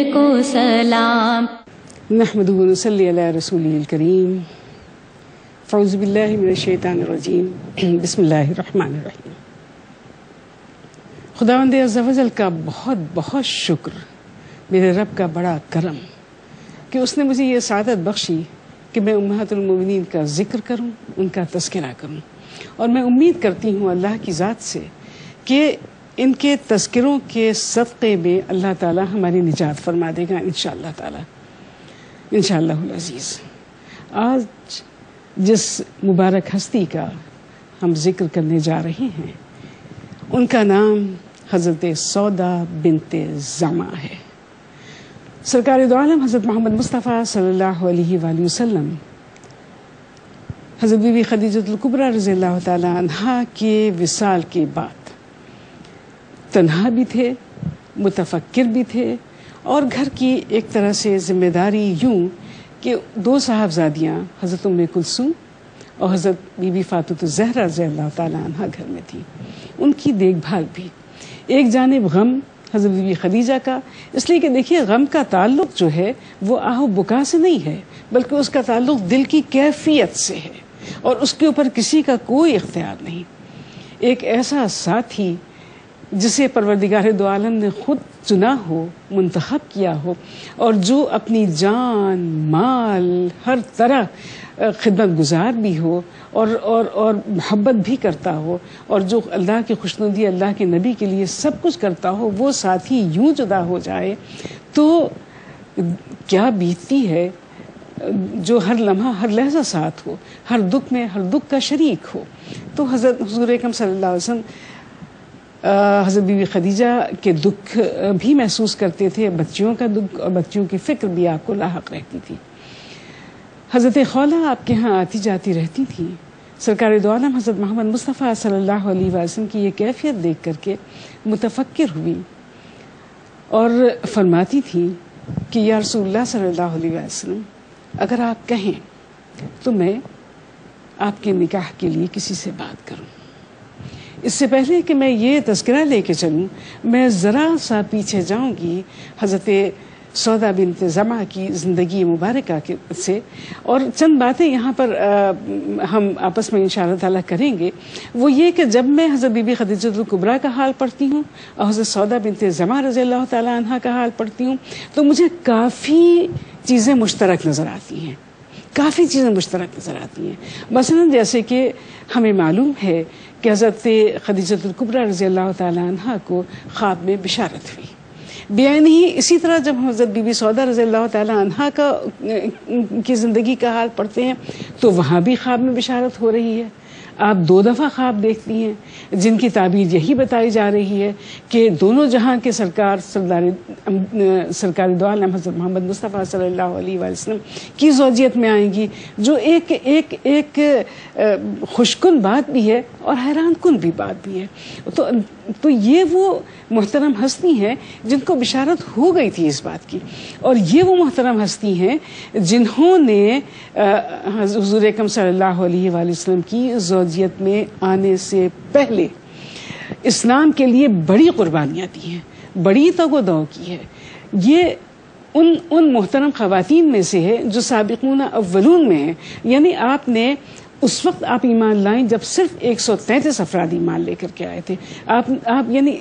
کو سلام نحمد و نصلی علی رسولہ الکریم اعوذ باللہ من الشیطان الرجیم بسم اللہ الرحمن الرحیم. خداوند عز و جل کا بہت بہت شکر، میرے رب کا بڑا کرم کہ اس نے مجھے یہ سعادت بخشی کہ میں امہات المومنین کا ذکر کروں، ان کا تذکرہ کروں، اور میں امید کرتی ہوں اللہ کی ذات سے کہ ان کے تذکروں کے صدقے میں اللہ تعالی ہماری نجات فرما دے گا انشاءاللہ تعالی، انشاءاللہ العزیز. آج جس مبارک ہستی کا ہم ذکر کرنے جا رہے ہیں ان کا نام حضرت سودا بنت زمعہ ہے. سرکار دو عالم حضرت محمد مصطفیٰ صلی اللہ علیہ وآلہ وسلم حضرت بی بی خدیجۃ الکبریٰ رضی اللہ تعالی عنہا کے وصال کے بعد تنہا بھی تھے، متفکر بھی تھے، اور گھر کی ایک طرح سے ذمہ داری یوں کہ دو صاحبزادیاں حضرت ام کلثوم اور حضرت بی بی فاطمہ الزہرا رضی اللہ تعالی عنہا گھر میں تھی. ان کی دیکھ بھال بھی ایک جانب غم حضرت بی بی خدیجہ کا، اس لیے کہ دیکھیے غم کا تعلق جو ہے وہ آہ و بکا سے نہیں ہے، بلکہ اس کا تعلق دل کی کیفیت سے ہے، اور اس کے اوپر کسی کا کوئی اختیار نہیں. ایک ایسا ساتھی جسے پروردگار دو عالم نے خود چنا ہو، منتخب کیا ہو، اور جو اپنی جان مال ہر طرح خدمت گزار بھی ہو اور محبت بھی کرتا ہو، اور جو اللہ کی خوشنودی اللہ کے نبی کے لیے سب کچھ کرتا ہو، وہ ساتھی یوں جدا ہو جائے تو کیا بیتتی ہے. جو ہر لمحہ ہر لحظہ ساتھ ہو، ہر دکھ میں ہر دکھ کا شریک ہو. تو حضرت حضور اکرم صلی اللہ علیہ وسلم حضرت بی بی خدیجہ کے دکھ بھی محسوس کرتے تھے، بچیوں کا دکھ اور بچیوں کی فکر بھی آپ کو لاحق رہتی تھی. حضرت خولہ آپ کے ہاں آتی جاتی رہتی تھی. سرکار دو عالم حضرت محمد مصطفیٰ صلی اللہ علیہ وسلم کی یہ کیفیت دیکھ کر کے متفکر ہوئی اور فرماتی تھی کہ یا رسول اللہ صلی اللہ علیہ وسلم، اگر آپ کہیں تو میں آپ کے نکاح کے لیے کسی سے بات کروں. اس سے پہلے کہ میں یہ تذکرہ لے کے چلوں، میں ذرا سا پیچھے جاؤں گی حضرت سودا بنت زمعہ کی زندگی مبارکہ سے، اور چند باتیں یہاں پر ہم آپس میں انشاءاللہ تعالیٰ کریں گے. وہ یہ کہ جب میں حضرت بی بی خدیجۃ الکبریٰ کا حال پڑھتی ہوں اور حضرت سودا بنت زمعہ رضی اللہ تعالیٰ عنہا کا حال پڑھتی ہوں تو مجھے کافی چیزیں مشترک نظر آتی ہیں، کافی چیزیں مشترک نظر آتی ہیں. مثلا جیسے کہ ہمیں معلوم ہے کہ حضرت خدیجۃ الکبریٰ رضی اللہ تعالیٰ عنہا کو خواب میں بشارت ہوئی. بیان ہی اسی طرح جب حضرت بی بی سودا رضی اللہ تعالیٰ عنہا کی زندگی کا حال پڑھتے ہیں تو وہاں بھی خواب میں بشارت ہو رہی ہے. آپ 2 دفعہ خواب دیکھتی ہیں جن کی تعبیر یہی بتائی جا رہی ہے کہ دونوں جہاں کے سرکار دو عالم حضرت محمد مصطفیٰ صلی اللہ علیہ وسلم کی زوجیت میں آئیں گی، جو ایک خوش کن بات بھی ہے اور حیران کن بھی بات بھی ہے. تو یہ وہ محترم ہستی ہیں جن کو بشارت ہو گئی تھی اس بات کی، اور یہ وہ محترم ہستی ہیں جنہوں نے حضور اکرم صلی اللہ علیہ وآلہ وسلم کی زوجیت میں آنے سے پہلے اسلام کے لیے بڑی قربانیاں دی ہیں، بڑی تگ و دو کی ہے. یہ ان محترم خواتین میں سے ہے جو سابقون اولون میں ہیں. یعنی آپ نے اس وقت آپ ایمان لائیں جب صرف 133 افراد ایمان لے کر کے آئے تھے. آپ یعنی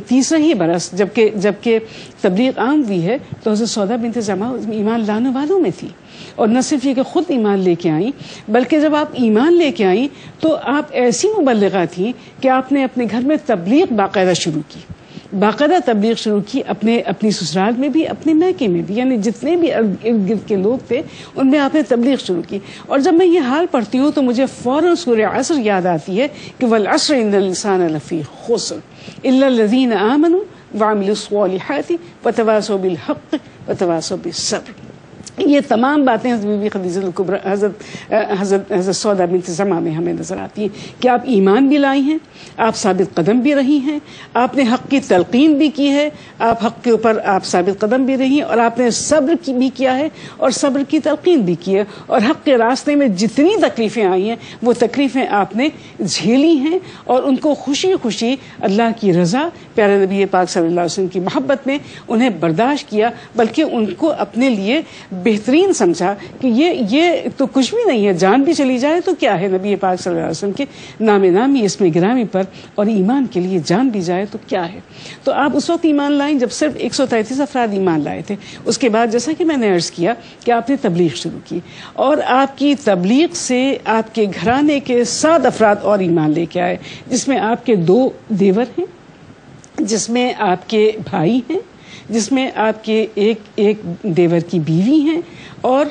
تیسرا ہی برس جبکہ تبلیغ عام ہوئی ہے تو حضرت سودا بنت زمعہ ایمان لانے والوں میں تھی. اور نہ صرف یہ کہ خود ایمان لے کے آئیں، بلکہ جب آپ ایمان لے کے آئیں تو آپ ایسی مبلغہ تھیں کہ آپ نے اپنے گھر میں تبلیغ باقاعدہ شروع کی، باقاعدہ تبلیغ شروع کی، اپنی سسرال میں بھی، اپنے میکے میں بھی، یعنی جتنے بھی ارد گرد کے لوگ تھے ان میں آپ نے تبلیغ شروع کی. اور جب میں یہ حال پڑھتی ہوں تو مجھے فوراً سورہ عصر یاد آتی ہے کہ والعصر ان الانسان لفی خسر الا الذین آمنوا وعملوا الصالحات وتواصوا بالحق وتواصوا بالصبر. یہ تمام باتیں حضرت بی بی خدیجہ الکبریٰ حضرت سودا بنت زمعہ میں ہمیں نظر آتی ہیں کہ آپ ایمان بھی لائی ہیں، آپ ثابت قدم بھی رہی ہیں، آپ نے حق کی تلقین بھی کی ہے، آپ حق کے اوپر آپ ثابت قدم بھی رہی ہیں، اور آپ نے صبر بھی کیا ہے اور صبر کی تلقین بھی کی ہے، اور حق کے راستے میں جتنی تکلیفیں آئی ہیں وہ تکلیفیں آپ نے جھیلی ہیں، اور ان کو خوشی خوشی اللہ کی رضا، پیارے نبی پاک صلی اللہ علیہ وسلم کی محبت میں انہیں برداشت کیا، بلکہ ان کو اپنے لیے بہترین سمجھا کہ یہ تو کچھ بھی نہیں ہے، جان بھی چلی جائے تو کیا ہے، نبی پاک صلی اللہ علیہ وسلم کے نام نامی اسم گرامی پر، اور ایمان کے لیے جان بھی جائے تو کیا ہے۔ تو آپ اس وقت ایمان لائیں جب صرف 133 افراد ایمان لائے تھے۔ اس کے بعد جیسا کہ میں نے عرض کیا کہ آپ نے تبلیغ شروع کی، اور آپ کی تبلیغ سے آپ کے گھرانے کے 7 افراد اور ایمان لے کے آئے، جس میں آپ کے 2 دیور ہیں، جس میں آپ کے بھائی ہیں، جس میں آپ کے ایک دیور کی بیوی ہیں، اور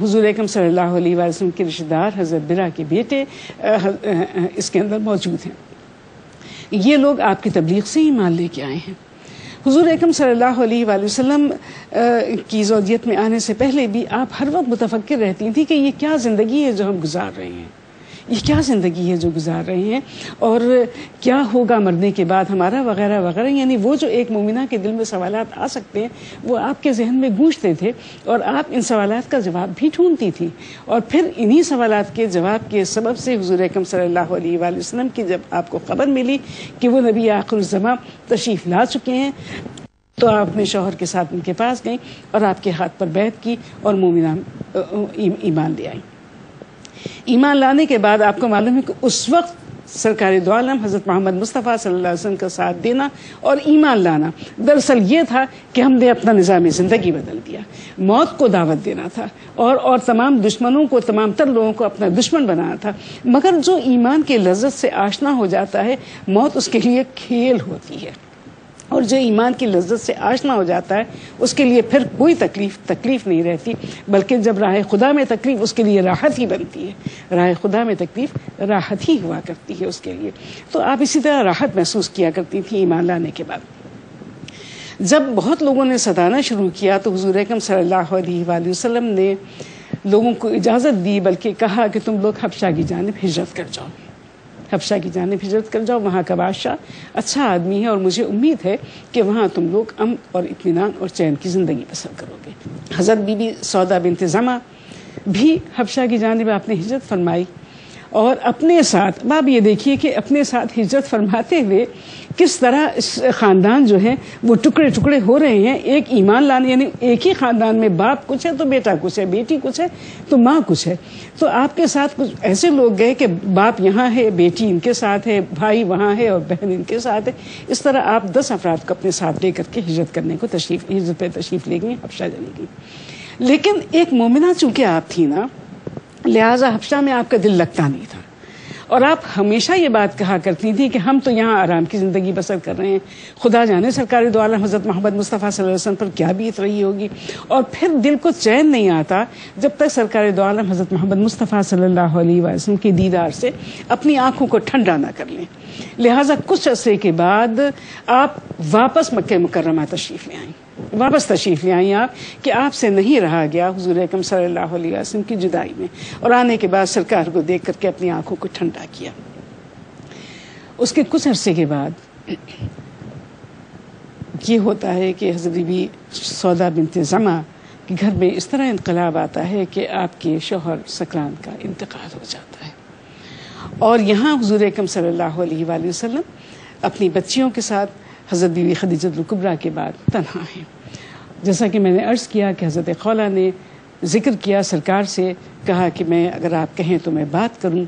حضور اکرم صلی اللہ علیہ وسلم کے رشتہ دار حضرت برا کے بیٹے اس کے اندر موجود ہیں۔ یہ لوگ آپ کی تبلیغ سے ایمان لے کے آئے ہیں۔ حضور اکرم صلی اللہ علیہ وآلہ وسلم کی زوجیت میں آنے سے پہلے بھی آپ ہر وقت متفکر رہتی تھیں کہ یہ کیا زندگی ہے جو ہم گزار رہے ہیں، یہ کیا زندگی ہے جو گزار رہے ہیں، اور کیا ہوگا مرنے کے بعد ہمارا، وغیرہ وغیرہ۔ یعنی وہ جو ایک مومنہ کے دل میں سوالات آ سکتے ہیں وہ آپ کے ذہن میں گونجتے تھے، اور آپ ان سوالات کا جواب بھی ڈھونڈتی تھی، اور پھر انہی سوالات کے جواب کے سبب سے حضور اکرم صلی اللہ علیہ وآلہ وسلم کی جب آپ کو خبر ملی کہ وہ نبی آخر الزمان تشریف لا چکے ہیں، تو آپ اپنے شوہر کے ساتھ ان کے پاس گئیں اور آپ کے ہاتھ پر بیعت کی اور مومنہ ایمان لے آئیں۔ ایمان لانے کے بعد آپ کو معلوم ہے کہ اس وقت سرکار دو عالم حضرت محمد مصطفیٰ صلی اللہ علیہ وسلم کا ساتھ دینا اور ایمان لانا دراصل یہ تھا کہ ہم نے اپنا نظام زندگی بدل دیا، موت کو دعوت دینا تھا، اور تمام دشمنوں کو، تمام تر لوگوں کو اپنا دشمن بنانا تھا۔ مگر جو ایمان کے لذت سے آشنا ہو جاتا ہے، موت اس کے لیے کھیل ہوتی ہے، اور جو ایمان کی لذت سے آشنا ہو جاتا ہے اس کے لیے پھر کوئی تکلیف نہیں رہتی، بلکہ جب راہ خدا میں تکلیف اس کے لیے راحت ہی بنتی ہے، راہ خدا میں تکلیف راحت ہی ہوا کرتی ہے اس کے لیے۔ تو آپ اسی طرح راحت محسوس کیا کرتی تھی ایمان لانے کے بعد۔ جب بہت لوگوں نے ستانا شروع کیا تو حضور اکرم صلی اللہ علیہ وآلہ وسلم نے لوگوں کو اجازت دی، بلکہ کہا کہ تم لوگ حبشہ کی جانب ہجرت کر جاؤ، حبشہ کی جانب ہجرت کر جاؤ، وہاں کا بادشاہ اچھا آدمی ہے، اور مجھے امید ہے کہ وہاں تم لوگ امن اور اطمینان اور چین کی زندگی بسر کرو گے۔ حضرت بی بی سودا بنت زمعہ بھی حبشہ کی جانب آپ نے ہجرت فرمائی، اور اپنے ساتھ آپ یہ دیکھیے کہ اپنے ساتھ ہجرت فرماتے ہوئے کس طرح خاندان جو ہے وہ ٹکڑے ٹکڑے ہو رہے ہیں۔ ایک ایمان لانے، یعنی ایک ہی خاندان میں باپ کچھ ہے تو بیٹا کچھ ہے، بیٹی کچھ ہے تو ماں کچھ ہے، تو آپ کے ساتھ کچھ ایسے لوگ گئے کہ باپ یہاں ہے، بیٹی ان کے ساتھ ہے، بھائی وہاں ہے اور بہن ان کے ساتھ ہے۔ اس طرح آپ 10 افراد کو اپنے ساتھ لے کر کے ہجرت کرنے کو ہجرت پہ تشریف لے گئی، حبشہ چلی گئی۔ لیکن ایک مومنہ چونکہ آپ تھی نا، لہٰذا حبشہ میں آپ کا دل لگتا نہیں تھا، اور آپ ہمیشہ یہ بات کہا کرتی تھی کہ ہم تو یہاں آرام کی زندگی بسر کر رہے ہیں، خدا جانے سرکار دو عالم حضرت محمد مصطفیٰ صلی اللہ علیہ وسلم پر کیا بیت رہی ہوگی، اور پھر دل کو چین نہیں آتا جب تک سرکار دو عالم حضرت محمد مصطفیٰ صلی اللہ علیہ وسلم کے دیدار سے اپنی آنکھوں کو ٹھنڈا نہ کر لیں۔ لہٰذا کچھ عرصے کے بعد آپ واپس مکہ مکرمہ تشریف لے آئیں، آپ کہ آپ سے نہیں رہا گیا حضور اکرم صلی اللہ علیہ وسلم کی جدائی میں، اور آنے کے بعد سرکار کو دیکھ کر کے اپنی آنکھوں کو ٹھنڈا کیا۔ اس کے کچھ عرصے کے بعد یہ ہوتا ہے کہ حضرت بی سودا بنت زمعہ کے گھر میں اس طرح انقلاب آتا ہے کہ آپ کے شوہر سکران کا انتقال ہو جاتا ہے، اور یہاں حضور اکرم صلی اللہ علیہ وآلہ وسلم اپنی بچیوں کے ساتھ حضرت بی بی خدیجہ الکبریٰ کے بعد تنہا ہیں۔ جیسا کہ میں نے عرض کیا کہ حضرت خولہ نے ذکر کیا سرکار سے، کہا کہ میں اگر آپ کہیں تو میں بات کروں،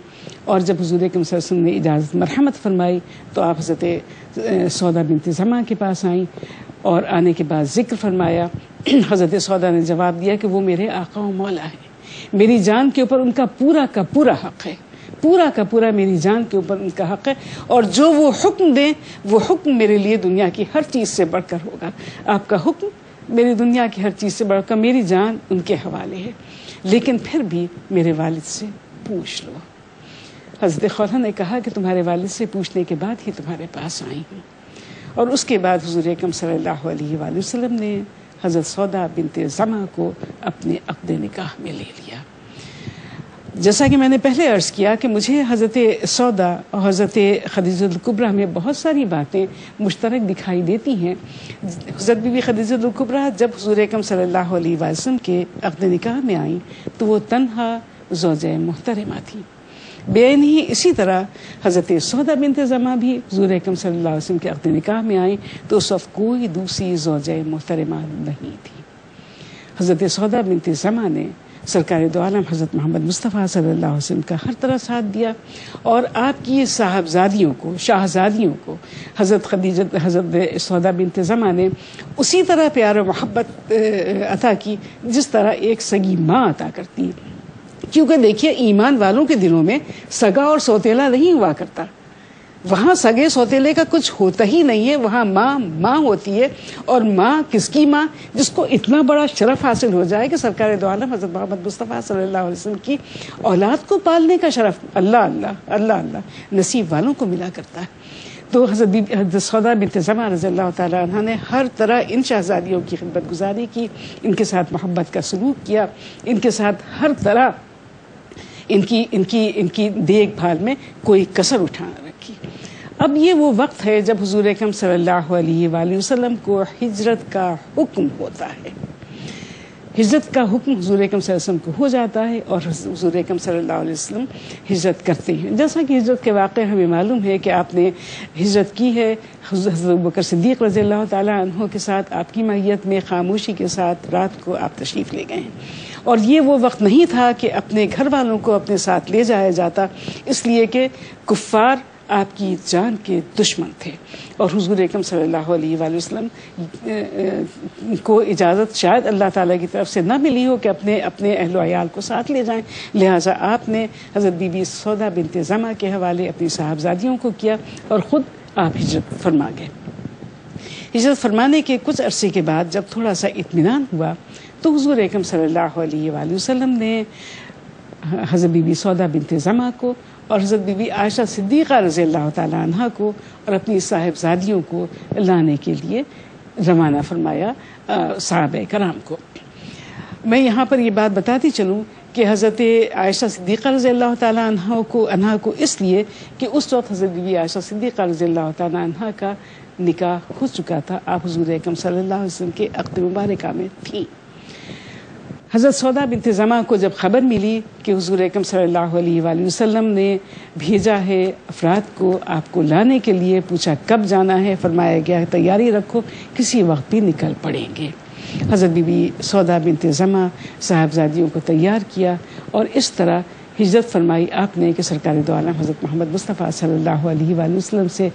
اور جب حضور اکرم صلی اللہ علیہ وسلم نے اجازت مرحمت فرمائی تو آپ حضرت سودا بنت زمعہ کے پاس آئیں، اور آنے کے بعد ذکر فرمایا۔ حضرت سودا نے جواب دیا کہ وہ میرے آقا و مولا ہیں، میری جان کے اوپر ان کا پورا کا پورا حق ہے، پورا کا پورا میری جان کے اوپر ان کا حق ہے، اور جو وہ حکم دیں وہ حکم میرے لیے دنیا کی ہر چیز سے بڑھ کر ہوگا۔ آپ کا حکم میری دنیا کی ہر چیز سے بڑھ کر، میری جان ان کے حوالے ہے، لیکن پھر بھی میرے والد سے پوچھ لو۔ حضرت خولہ نے کہا کہ تمہارے والد سے پوچھنے کے بعد ہی تمہارے پاس آئی ہوں، اور اس کے بعد حضور اکرم صلی اللہ علیہ وآلہ وسلم نے حضرت سودا بنت زمع کو اپنے عقد نکاح میں لے لیا۔ جیسا کہ میں نے پہلے عرض کیا کہ مجھے حضرت سودا اور حضرت خدیجہ الکبریٰ میں بہت ساری باتیں مشترک دکھائی دیتی ہیں۔ حضرت بی بی خدیجہ الکبریٰ جب حضور اکرم صلی اللہ علیہ وسلم کے عقد نکاح میں آئیں تو وہ تنہا زوجہ محترمہ تھی، بے عین ہی اسی طرح حضرت سودا بنت زمع بھی حضور اکرم صلی اللہ علیہ وسلم کے عقد نکاح میں آئیں تو اس وقت کوئی دوسری زوجہ محترمہ نہیں تھی۔ حضرت سودا بنت زمع نے سرکار دو عالم حضرت محمد مصطفیٰ صلی اللہ علیہ وسلم کا ہر طرح ساتھ دیا، اور آپ کی صاحبزادیوں کو، شاہزادیوں کو حضرت سودا بنت زمع نے اسی طرح پیار و محبت عطا کی جس طرح ایک سگی ماں عطا کرتی ہے۔ کیونکہ دیکھیے ایمان والوں کے دلوں میں سگا اور سوتیلا نہیں ہوا کرتا، وہاں سگے سوتیلے کا کچھ ہوتا ہی نہیں ہے، وہاں ماں ہوتی ہے۔ اور ماں کس کی ماں؟ جس کو اتنا بڑا شرف حاصل ہو جائے کہ سرکار دو عالم حضرت محمد مصطفیٰ صلی اللہ علیہ وسلم کی اولاد کو پالنے کا شرف اللہ نصیب والوں کو ملا کرتا ہے۔ تو حضرت سودا بنت زمع رضی اللہ تعالیٰ عنہ نے ہر طرح ان شہزادیوں کی خدمت گزاری کی، ان کے ساتھ محبت کا سلوک کیا، ان کے ساتھ ہر طرح ان کی دیکھ بھال میں کوئی کسر اٹھا نہ رکھی۔ اب یہ وہ وقت ہے جب حضور اکرم صلی اللہ علیہ وآلہ وسلم کو ہجرت کا حکم ہوتا ہے۔ ہجرت کا حکم حضور اکرم صلی اللہ علیہ وسلم کو ہو جاتا ہے اور حضور اکرم صلی اللہ علیہ وسلم ہجرت کرتے ہیں۔ جیسا کہ ہجرت کے واقعے ہمیں معلوم ہے کہ آپ نے ہجرت کی ہے حضرت ابوبکر صدیق رضی اللہ تعالیٰ عنہ کے ساتھ، آپ کی معیت میں خاموشی کے ساتھ رات کو آپ تشریف لے گئے ہیں۔ اور یہ وہ وقت نہیں تھا کہ اپنے گھر والوں کو اپنے ساتھ لے جایا جاتا، اس لیے کہ کفار آپ کی جان کے دشمن تھے، اور حضور اکرم صلی اللہ علیہ وآلہ وسلم کو اجازت شاید اللہ تعالیٰ کی طرف سے نہ ملی ہو کہ اپنے اہل و عیال کو ساتھ لے جائیں، لہٰذا آپ نے حضرت بی بی سودا بنت زمع کے حوالے اپنی صاحبزادیوں کو کیا اور خود آپ ہجرت فرما گئے۔ ہجرت فرمانے کے کچھ عرصے کے بعد جب تھوڑا سا اطمینان ہوا تو حضور اکرم صلی اللہ علیہ وآلہ وسلم نے حضرت بی بی سودا بنت زمع کو اور حضرت بی بی عائشہ صدیقہ رضی اللہ تعالیٰ عنہ کو اور اپنی صاحبزادیوں کو لانے کے لیے روانہ فرمایا صحابہ کرام کو۔ میں یہاں پر یہ بات بتاتی چلوں کہ حضرت عائشہ صدیقہ رضی اللہ تعالیٰ عنہ کو اس لیے کہ اس وقت حضرت بی بی عائشہ صدیقہ رضی اللہ تعالیٰ عنہ کا نکاح ہو چکا تھا، آپ حضور اکرم صلی اللہ علیہ وسلم کے عقد مبارکہ میں تھیں۔ حضرت سودا بنت زمع کو جب خبر ملی کہ حضور اکرم صلی اللہ علیہ وآلہ وسلم نے بھیجا ہے افراد کو آپ کو لانے کے لیے، پوچھا کب جانا ہے، فرمایا گیا تیاری رکھو، کسی وقت بھی نکل پڑیں گے۔ حضرت بی بی سودا بنت زمع صاحبزادیوں کو تیار کیا اور اس طرح ہجرت فرمائی آپ نے کہ سرکار دو عالم حضرت محمد مصطفیٰ صلی اللہ علیہ وآلہ وسلم سے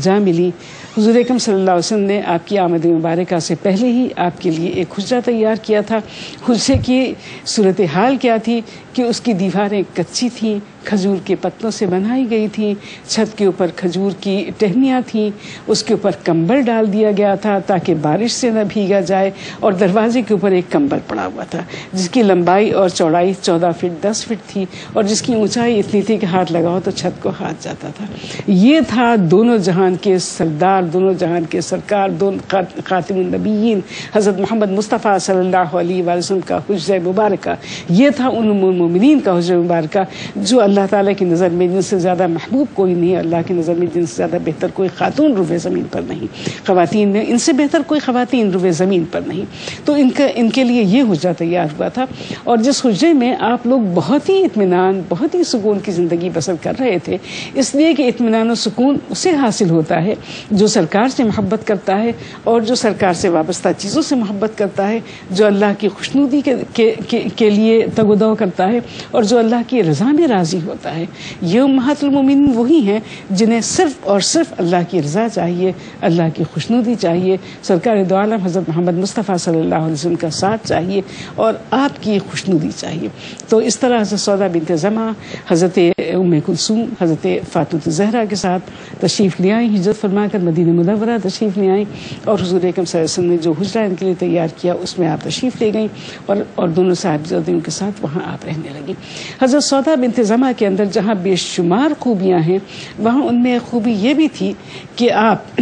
جا ملی۔ حضور اکرم صلی اللہ علیہ وسلم نے آپ کی آمد مبارکہ سے پہلے ہی آپ کے لیے ایک حجرہ تیار کیا تھا۔ حجرے کی صورتحال کیا تھی کہ اس کی دیواریں کچی تھیں، کھجور کے پتوں سے بنائی گئی تھیں، چھت کے اوپر کھجور کی ٹہنیاں تھیں، اس کے اوپر کمبل ڈال دیا گیا تھا تاکہ بارش سے نہ بھیگا جائے، اور دروازے کے اوپر ایک کمبل پڑا ہوا تھا جس کی لمبائی اور چوڑائی 14 فٹ 10 فٹ تھی اور جس کی اونچائی اتنی تھی کہ ہاتھ لگاؤ تو چھت کو ہاتھ جاتا تھا۔ یہ تھا دونوں جہان کے سردار، دونوں جہان کے سرکار، خاتم النبیین حضرت محمد مصطفیٰ صلی اللہ علیہ وآلہ وسلم کا حجرہ مبارکہ۔ یہ تھا ان المومنین کا حجرہ مبارکہ جو اللہ تعالیٰ کی نظر میں جن سے زیادہ محبوب کوئی نہیں، اللہ کی نظر میں جن سے زیادہ بہتر کوئی خاتون روئے زمین پر نہیں، خواتین میں ان سے بہتر کوئی خواتین روئے زمین پر نہیں۔ تو ان کے لیے یہ حجرہ تیار ہوا تھا، اور جس حجرے میں آپ لوگ بہت ہی اطمینان، بہت ہی سکون کی زندگی بسر کر رہے تھے، اس لیے کہ اطمینان و سکون اسے حاصل ہوتا ہے جو سرکار سے محبت کرتا ہے اور جو سرکار سے وابستہ چیزوں سے محبت کرتا ہے، جو اللہ کی خوشنودی کے لیے تگ و دو کرتا ہے اور جو اللہ کی رضا میں راضی ہوتا ہے۔ یہ امہات المومنین وہی ہیں جنہیں صرف اور صرف اللہ کی رضا چاہیے، اللہ کی خوشنودی چاہیے، سرکار دو عالم حضرت محمد مصطفیٰ صلی اللہ علیہ وسلم کا ساتھ چاہیے اور آپ کی خوشنودی چاہیے۔ تو اس طرح حضرت سودا بنت زمع حضرت ام کلثوم حضرت فاطمہ زہرا کے ساتھ تشریف لے آئیں، ہجرت فرما کر مدینہ منورہ تشریف لے آئیں، اور حضور اکرم صلی اللہ علیہ وسلم نے جو حجرہ ان کے لیے تیار کیا اس میں آپ تشریف لے گئیں اور دونوں صاحبزادیوں کے ساتھ وہاں آپ رہنے لگیں۔ حضرت سودا بنت زمع کے اندر جہاں بے شمار خوبیاں ہیں، وہاں ان میں خوبی یہ بھی تھی کہ آپ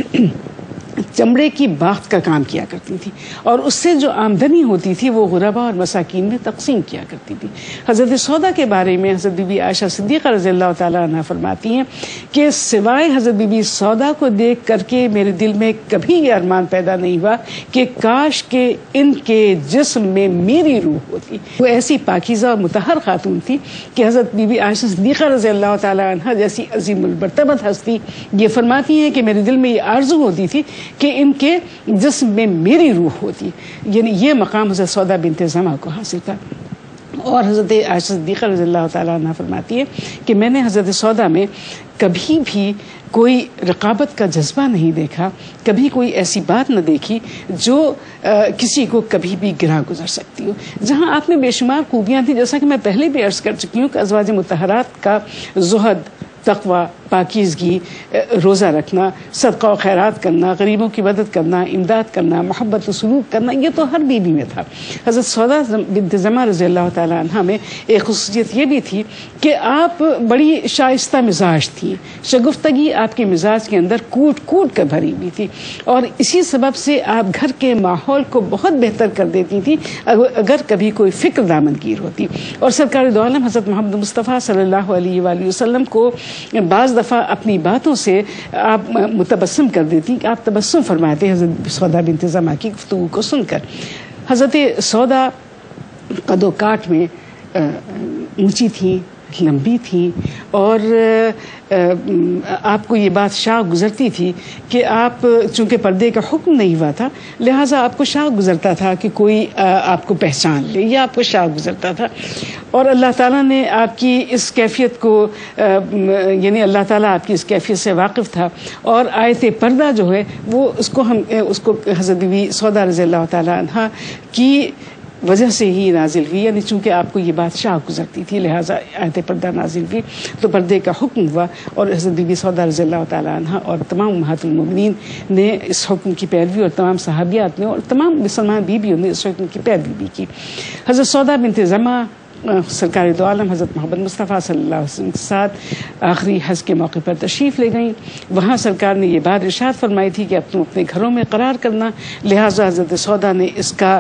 چمڑے کی باخت کا کام کیا کرتی تھی اور اس سے جو آمدنی ہوتی تھی وہ غربا اور مساکین میں تقسیم کیا کرتی تھی۔ حضرت سودا کے بارے میں حضرت بی بی عائشہ صدیقہ رضی اللہ تعالیٰ عنہ فرماتی ہیں کہ سوائے حضرت بی بی سودا کو دیکھ کر کے میرے دل میں کبھی یہ ارمان پیدا نہیں ہوا کہ کاش کہ ان کے جسم میں میری روح ہوتی۔ وہ ایسی پاکیزہ اور مطہر خاتون تھی کہ حضرت بی بی عائشہ صدیقہ رضی اللہ تعالیٰ عنہ جیسی عظیم المرتبت ہستی یہ فرماتی ہیں کہ میرے دل میں یہ آرزو ہوتی تھی کہ ان کے جسم میں میری روح ہوتی، یعنی یہ مقام حضرت سودا بنت زمعہ کو حاصل تھا۔ اور حضرت عائشہ صدیقہ رضی اللہ تعالیٰ عنہ فرماتی ہے کہ میں نے حضرت سودا میں کبھی بھی کوئی رقابت کا جذبہ نہیں دیکھا، کبھی کوئی ایسی بات نہ دیکھی جو کسی کو کبھی بھی گراں گزر سکتی ہو۔ جہاں آپ میں بے شمار خوبیاں تھیں، جیسا کہ میں پہلے بھی عرض کر چکی ہوں کہ ازواج مطہرات کا زہد، تقوی، پاکیزگی، روزہ رکھنا، صدقہ و خیرات کرنا، غریبوں کی مدد کرنا، امداد کرنا، محبت و سلوک کرنا، یہ تو ہر بیوی میں تھا۔ حضرت سودا بنت زمعہ رضی اللہ تعالیٰ عنہ میں ایک خصوصیت یہ بھی تھی کہ آپ بڑی شائستہ مزاج تھی، شگفتگی آپ کے مزاج کے اندر کوٹ کوٹ کر بھری ہوئی تھی، اور اسی سبب سے آپ گھر کے ماحول کو بہت بہتر کر دیتی تھی اگر کبھی کوئی فکر دامنگیر ہوتی۔ اور سرکار دو عالم حضرت محمد مصطفیٰ صلی اللہ علیہ وآلہ وسلم کو بعض دفعہ اپنی باتوں سے آپ متبسم کر دیتی کہ آپ تبسم فرماتے حضرت سودا بنت زمعہ کی گفتگو کو سن کر۔ حضرت سودا قد و کاٹ میں اونچی تھی، لمبی تھی، اور آپ کو یہ بات شاع گزرتی تھی کہ آپ چونکہ پردے کا حکم نہیں ہوا تھا لہٰذا آپ کو شاع گزرتا تھا کہ کوئی آپ کو پہچان لے، یا آپ کو شاع گزرتا تھا۔ اور اللہ تعالیٰ نے آپ کی اس کیفیت کو یعنی اللہ تعالیٰ آپ کی اس کیفیت سے واقف تھا، اور آیت پردہ جو ہے وہ اس کو حضرت بی بی سودا رضی اللہ تعالیٰ عنہ کی وجہ سے ہی نازل ہوئی، یعنی چونکہ آپ کو یہ بات شاع گزرتی تھی لہٰذا آیت پردہ نازل ہوئی، تو پردے کا حکم ہوا، اور حضرت بی بی سودا رضی اللہ تعالیٰ عنہ اور تمام امہات المومنین نے اس حکم کی پیروی، اور تمام صحابیات نے اور تمام مسلمان بیویوں نے اس حکم کی پیروی بھی کی۔ حضرت سودا بنت زمعہ سرکار دو عالم حضرت محمد مصطفیٰ صلی اللہ علیہ وسلم کے ساتھ آخری حج کے موقع پر تشریف لے گئیں۔ وہاں سرکار نے یہ بات ارشاد فرمائی تھی کہ اب تم اپنے گھروں میں قرار کرنا، لہٰذا حضرت سودا نے اس کا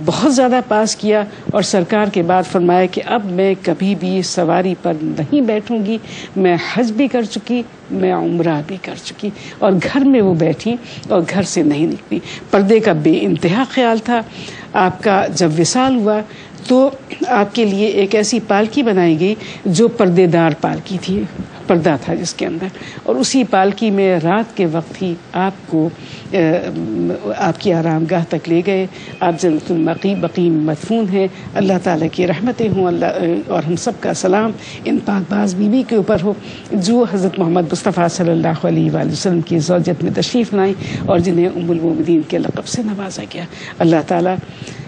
بہت زیادہ پاس کیا، اور سرکار کے بعد فرمایا کہ اب میں کبھی بھی سواری پر نہیں بیٹھوں گی، میں حج بھی کر چکی، میں عمرہ بھی کر چکی، اور گھر میں وہ بیٹھی اور گھر سے نہیں نکلی۔ پردے کا بے انتہا خیال تھا۔ آپ کا جب وصال ہوا تو آپ کے لیے ایک ایسی پالکی بنائی گئی جو پردے دار پالکی تھی، پردہ تھا جس کے اندر، اور اسی پالکی میں رات کے وقت ہی آپ کو آپ کی آرام گاہ تک لے گئے۔ آپ جنت البقیع میں مدفون ہیں۔ اللہ تعالیٰ کی رحمتیں ہوں، اللہ اور ہم سب کا سلام ان پاک باز بیوی کے اوپر ہو جو حضرت محمد مصطفیٰ صلی اللہ علیہ وآلہ وسلم کی زوجت میں تشریف لائیں اور جنہیں ام المومنین کے لقب سے نوازا گیا۔ اللہ تعالیٰ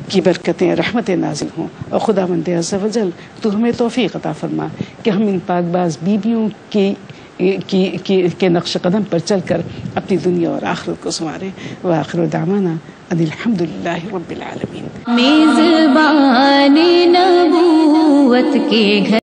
کی برکتیں، رحمتیں نازل ہوں، اور خداوند عز و جل تو ہمیں توفیق عطا فرما کہ ہم ان پاک باز بیویوں کے نقش قدم پر چل کر اپنی دنیا اور آخرت کو سنواریں۔ وآخر دعوانا ان الحمدللہ رب العالمین۔ میزبان نبوت کے گھر